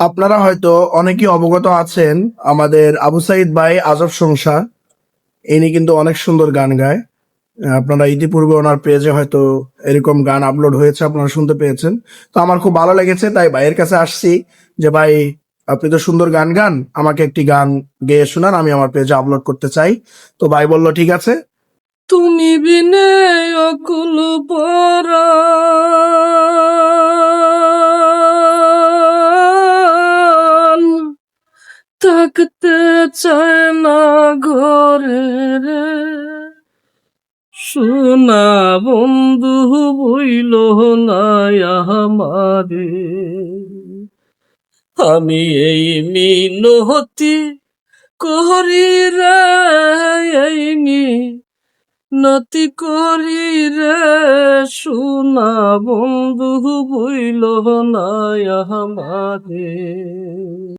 আপনারা হয়তো অনেকেই অবগত আছেন আমাদের আবু সাইদ ভাই আজব সংসার। ইনি কিন্তু অনেক সুন্দর গান গায়। আপনারা ইতিপূর্বে ওনার পেজে হয়তো এরকম গান আপলোড হয়েছে, আপনারা শুনতে পেয়েছেন। তো আমার খুব ভালো লেগেছে, তাই ভাইয়ের কাছে আসছি যে ভাই, আপনি তো সুন্দর গান গান, আমাকে একটি গান গেয়ে শোনান, আমি আমার পেজে আপলোড করতে চাই। তো ভাই বলল ঠিক আছে। তুমি বিনে অকুল পরাণ থাকতে চায় না ঘরে রে, সোনা বন্ধু বইল না আমারে। আমি এই মিনতি করি রে, এই নতি করি রে, সোনা বন্ধু বইল না আমারে।